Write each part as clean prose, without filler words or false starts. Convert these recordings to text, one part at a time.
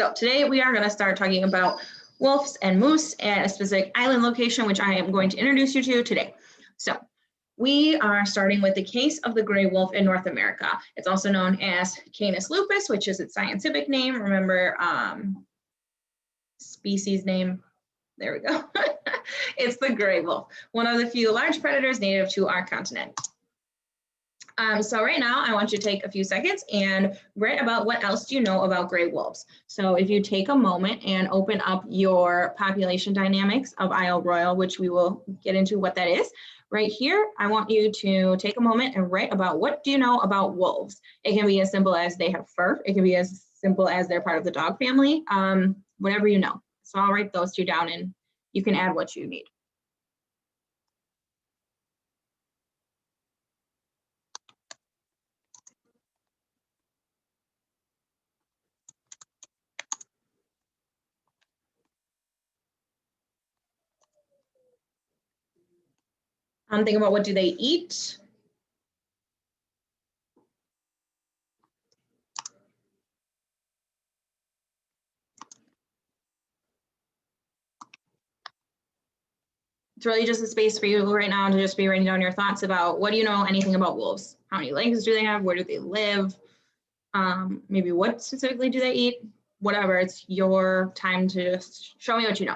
So today we are going to start talking about wolves and moose at a specific island location, which I am going to introduce you to today. So we are starting with the case of the gray wolf in North America. It's also known as Canis lupus, which is its scientific name. Remember, species name. There we go. It's the gray wolf, one of the few large predators native to our continent. So right now, I want you to take a few seconds and write about what else do you know about gray wolves. So if you take a moment and open up your population dynamics of Isle Royale, which we will get into what that is. Right here, I want you to take a moment and write about what do you know about wolves. It can be as simple as they have fur. It can be as simple as they're part of the dog family, whatever you know. So I'll write those two down and you can add what you need. Think about what do they eat. It's really just a space for you right now to just be writing down your thoughts about what do you know anything about wolves? How many legs do they have? Where do they live? Maybe what specifically do they eat? Whatever, it's your time to just show me what you know.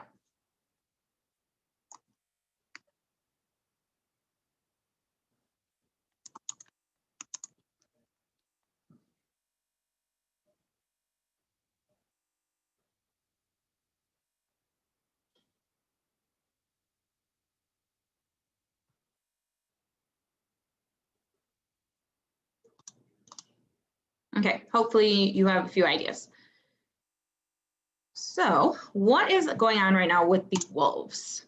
Okay, hopefully you have a few ideas. So what is going on right now with the wolves?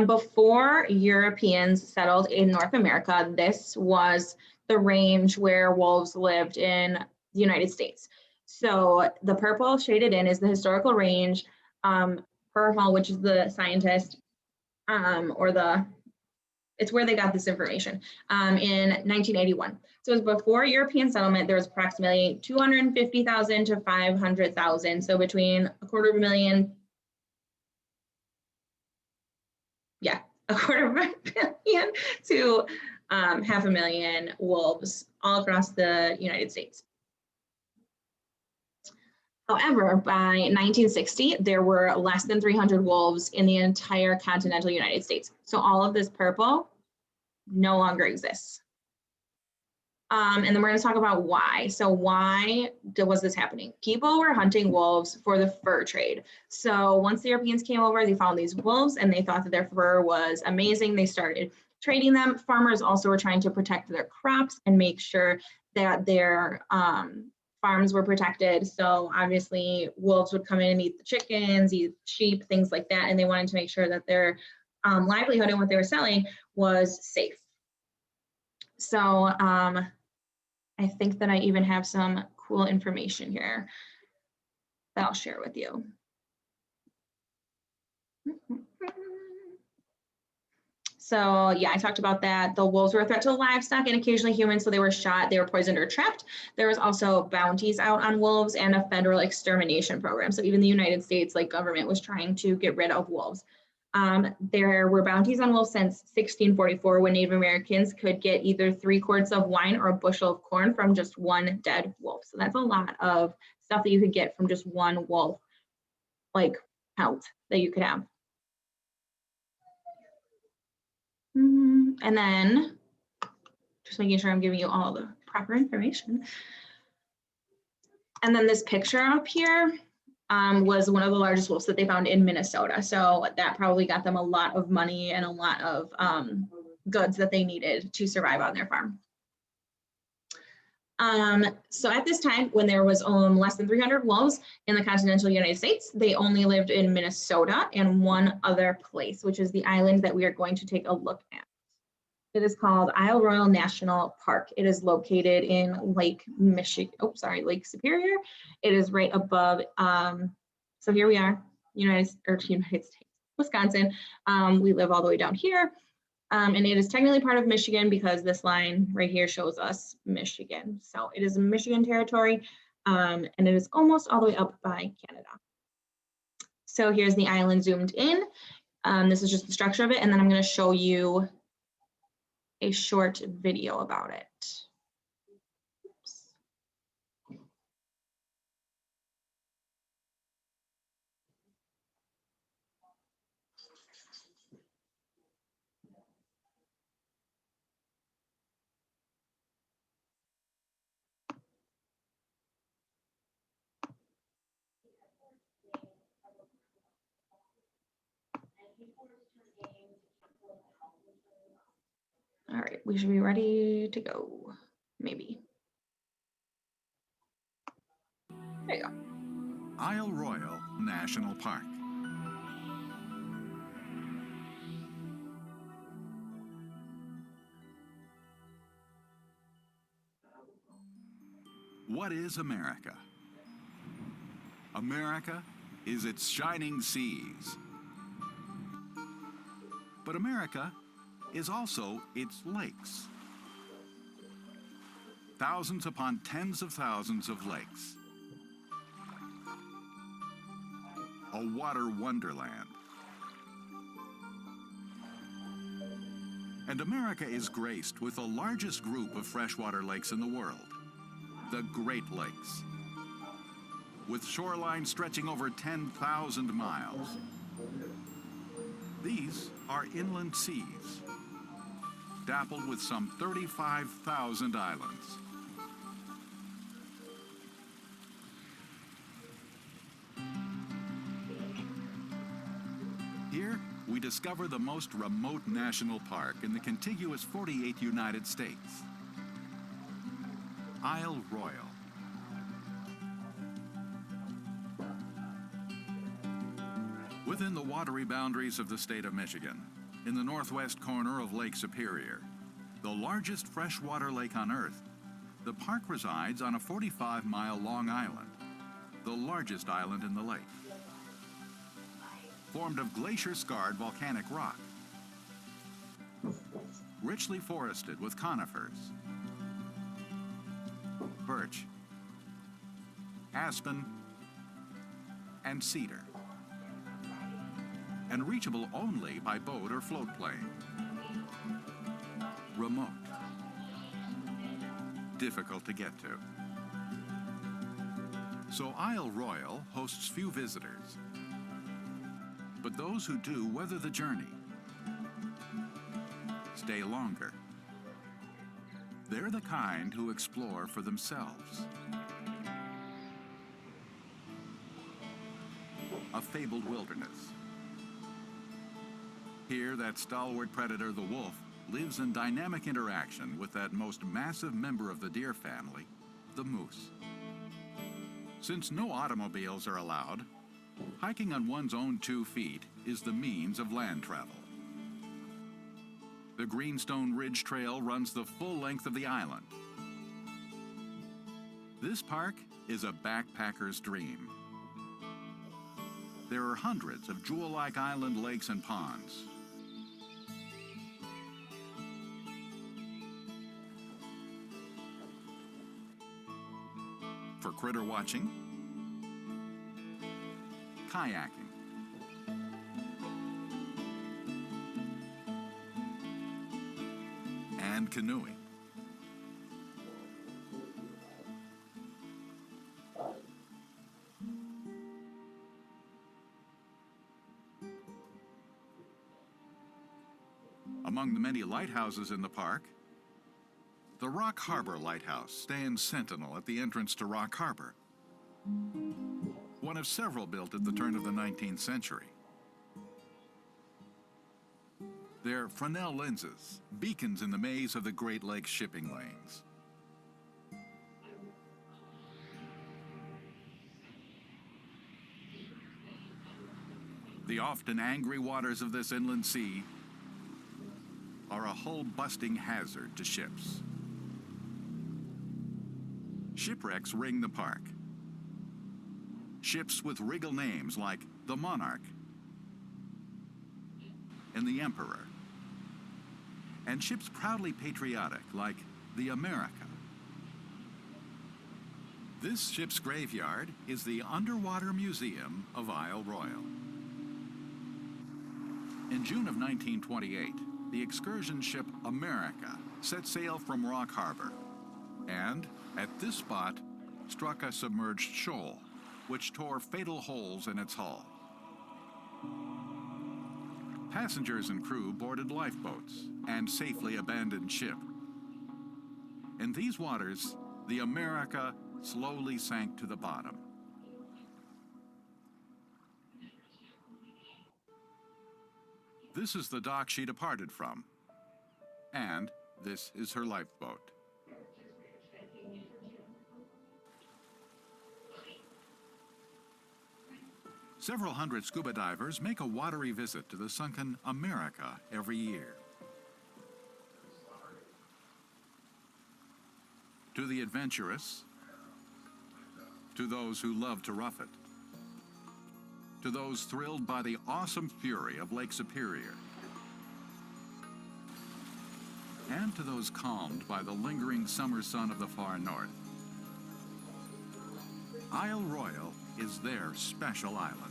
Before Europeans settled in North America, this was the range where wolves lived in the United States. So the purple shaded in is the historical range. Hall, which is the scientist, it's where they got this information in 1981. So it was before European settlement. There was approximately 250,000 to 500,000. So between a quarter of a million to 500,000 wolves all across the United States. However, by 1960, there were less than 300 wolves in the entire continental United States. So all of this purple no longer exists. And then we're going to talk about why. So why was this happening? People were hunting wolves for the fur trade. So once the Europeans came over, they found these wolves and they thought that their fur was amazing. They started trading them. Farmers also were trying to protect their crops and make sure that their farms were protected. So obviously wolves would come in and eat the chickens, eat sheep, things like that. And they wanted to make sure that their livelihood and what they were selling was safe. So I think that I even have some cool information here that I'll share with you. So yeah, I talked about that. The wolves were a threat to livestock and occasionally humans, so they were shot, they were poisoned or trapped. There was also bounties out on wolves and a federal extermination program. So even the United States, like government, was trying to get rid of wolves. There were bounties on wolves since 1644 when Native Americans could get either 3 quarts of wine or a bushel of corn from just one dead wolf. So that's a lot of stuff that you could get from just one wolf, like pelt that you could have. And then just making sure I'm giving you all the proper information. And then this picture up here was one of the largest wolves that they found in Minnesota. So that probably got them a lot of money and a lot of goods that they needed to survive on their farm. So at this time, when there was less than 300 wolves in the continental United States, they only lived in Minnesota and one other place, which is the island that we are going to take a look at. It is called Isle Royale National Park. It is located in Lake Superior. It is right above, so here we are, United States, Wisconsin. We live all the way down here. And it is technically part of Michigan because this line right here shows us Michigan. So it is a Michigan territory. and it is almost all the way up by Canada. So here's the island zoomed in. This is just the structure of it, and then I'm going to show you a short video about it. Oops. All right, we should be ready to go, maybe. There you go. Isle Royale National Park. What is America? America is its shining seas. But America is also its lakes. Thousands upon tens of thousands of lakes. A water wonderland. And America is graced with the largest group of freshwater lakes in the world, the Great Lakes, with shorelines stretching over 10,000 miles. These are inland seas, dappled with some 35,000 islands. Here, we discover the most remote national park in the contiguous 48 United States, Isle Royale. Within the watery boundaries of the state of Michigan, in the northwest corner of Lake Superior, the largest freshwater lake on Earth, the park resides on a 45-mile long island, the largest island in the lake, formed of glacier-scarred volcanic rock, richly forested with conifers, birch, aspen, and cedar, and reachable only by boat or float plane. Remote, difficult to get to. So Isle Royale hosts few visitors, but those who do weather the journey, stay longer. They're the kind who explore for themselves. A fabled wilderness. Here, that stalwart predator, the wolf, lives in dynamic interaction with that most massive member of the deer family, the moose. Since no automobiles are allowed, hiking on one's own 2 feet is the means of land travel. The Greenstone Ridge Trail runs the full length of the island. This park is a backpacker's dream. There are hundreds of jewel-like island lakes and ponds. For critter watching, kayaking, and canoeing. Among the many lighthouses in the park, the Rock Harbor Lighthouse stands sentinel at the entrance to Rock Harbor, one of several built at the turn of the 19th century. They're Fresnel lenses, beacons in the maze of the Great Lakes shipping lanes. The often angry waters of this inland sea are a hull-busting hazard to ships. Shipwrecks ring the park. Ships with regal names like the Monarch and the Emperor, and ships proudly patriotic like the America. This ship's graveyard is the Underwater Museum of Isle Royale. In June of 1928, the excursion ship America set sail from Rock Harbor, and at this spot struck a submerged shoal, which tore fatal holes in its hull. Passengers and crew boarded lifeboats and safely abandoned ship. In these waters, the America slowly sank to the bottom. This is the dock she departed from, and this is her lifeboat. Several hundred scuba divers make a watery visit to the sunken America every year. To the adventurous, to those who love to rough it, to those thrilled by the awesome fury of Lake Superior, and to those calmed by the lingering summer sun of the far north. Isle Royale is their special island.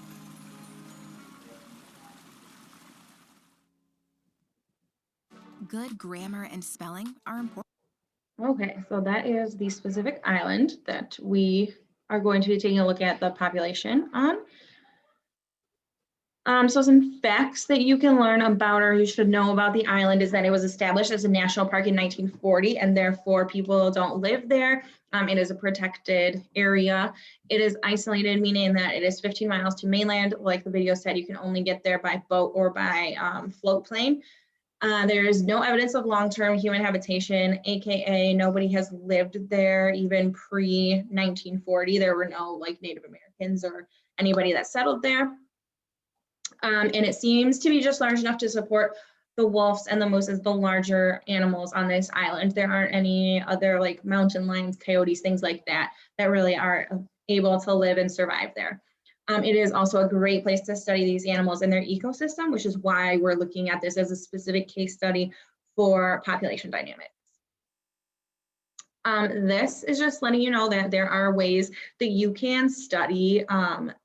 Good grammar and spelling are important. Okay, so that is the specific island that we are going to be taking a look at the population on. So some facts that you can learn about or you should know about the island is that it was established as a national park in 1940 and therefore people don't live there. It is a protected area. It is isolated, meaning that it is 15 miles to mainland. Like the video said, you can only get there by boat or by float plane. There is no evidence of long-term human habitation, aka nobody has lived there even pre-1940. There were no like Native Americans or anybody that settled there. And it seems to be just large enough to support the wolves and the mooses, the larger animals on this island. There aren't any other like mountain lions, coyotes, things like that, that really are able to live and survive there. It is also a great place to study these animals and their ecosystem, which is why we're looking at this as a specific case study for population dynamics. This is just letting you know that there are ways that you can study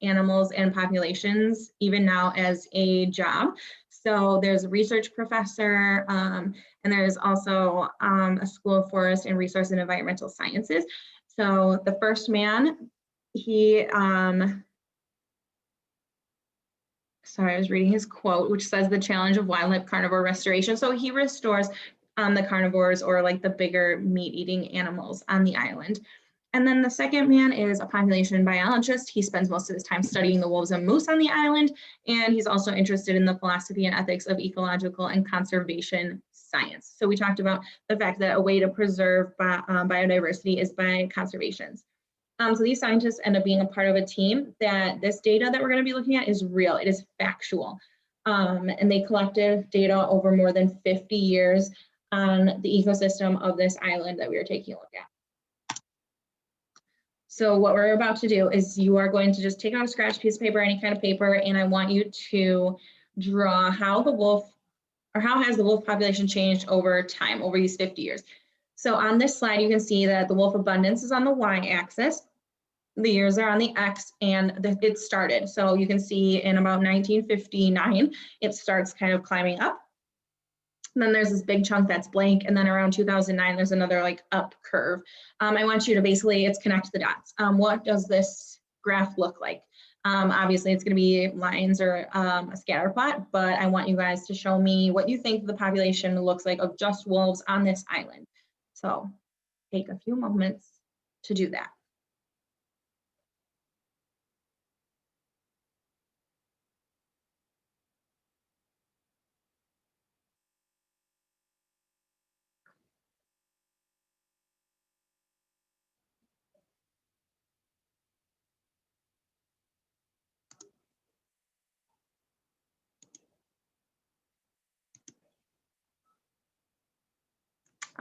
animals and populations even now as a job. So there's a research professor and there's also a School of Forest and Resource and Environmental Sciences. So the first man, he, sorry, I was reading his quote, which says the challenge of wildlife carnivore restoration. So he restores the carnivores or like the bigger meat-eating animals on the island. And then the second man is a population biologist. He spends most of his time studying the wolves and moose on the island, and he's also interested in the philosophy and ethics of ecological and conservation science. So we talked about the fact that a way to preserve biodiversity is by conservations. So these scientists end up being a part of a team that this data that we're going to be looking at is real, it is factual. And they collected data over more than 50 years on the ecosystem of this island that we are taking a look at. So what we're about to do is you are going to just take out a scratch piece of paper, any kind of paper, and I want you to draw how the wolf, or how has the wolf population changed over time, over these 50 years. So on this slide, you can see that the wolf abundance is on the y-axis, the years are on the x, and it started. So you can see in about 1959, it starts kind of climbing up. And then there's this big chunk that's blank, and then around 2009, there's another like up curve. I want you to basically, it's connect the dots. What does this graph look like? Obviously, it's going to be lines or a scatter plot, but I want you guys to show me what you think the population looks like of just wolves on this island. So take a few moments to do that.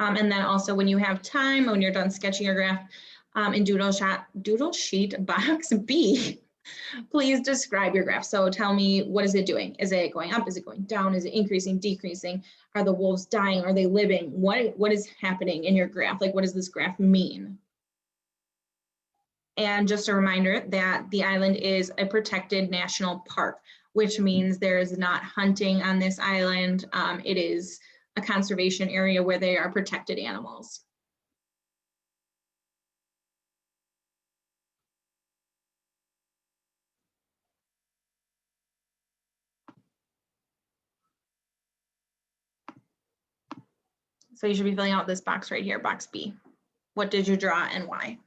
And then also when you have time, when you're done sketching your graph in doodle sheet box B, please describe your graph. So tell me, what is it doing? Is it going up? Is it going down? Is it increasing, decreasing? Are the wolves dying? Are they living? What is happening in your graph? Like, what does this graph mean? And just a reminder that the island is a protected national park, which means there is not hunting on this island. It is a conservation area where they are protected animals. So you should be filling out this box right here, box B. What did you draw and why?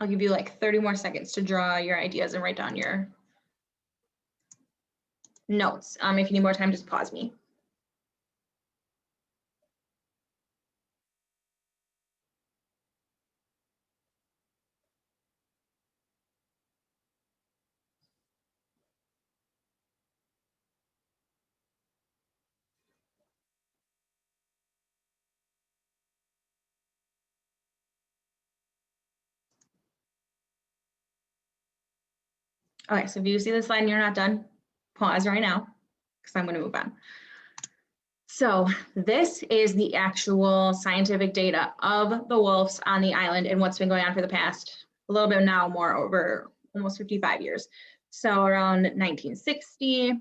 I'll give you like 30 more seconds to draw your ideas and write down your notes. If you need more time, just pause me. Okay, so if you see the slide and you're not done, pause right now, because I'm going to move on. So this is the actual scientific data of the wolves on the island and what's been going on for the past, a little bit now, more over almost 55 years. So around 1960,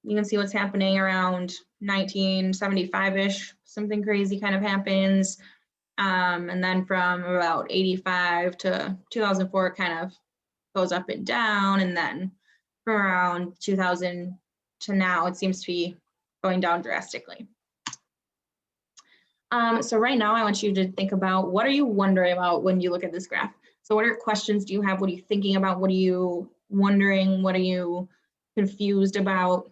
you can see what's happening around 1975-ish, something crazy kind of happens. And then from about 85 to 2004, it kind of goes up and down. And then from around 2000 to now, it seems to be going down drastically. So right now, I want you to think about, what are you wondering about when you look at this graph? So what are questions do you have? What are you thinking about? What are you wondering? What are you confused about?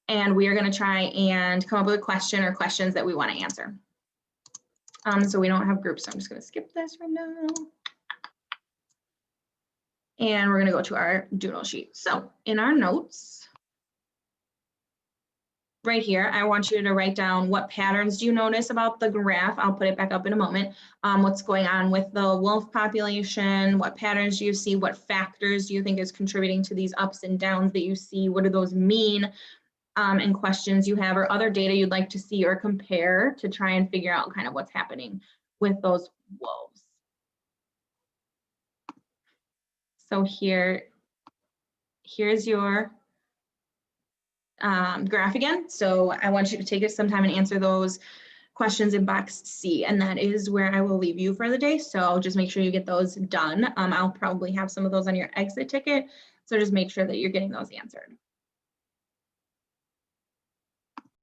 And we are going to try and come up with a question or questions that we want to answer. So we don't have groups, so I'm just going to skip this right now. And we're going to go to our doodle sheet. So in our notes, right here, I want you to write down what patterns do you notice about the graph. I'll put it back up in a moment. What's going on with the wolf population? What patterns do you see? What factors do you think is contributing to these ups and downs that you see? What do those mean? And questions you have or other data you'd like to see or compare to try and figure out kind of what's happening with those wolves. So here's your graph again. So I want you to take some time and answer those questions in box C, and that is where I will leave you for the day. So just make sure you get those done. I'll probably have some of those on your exit ticket. So just make sure that you're getting those answered.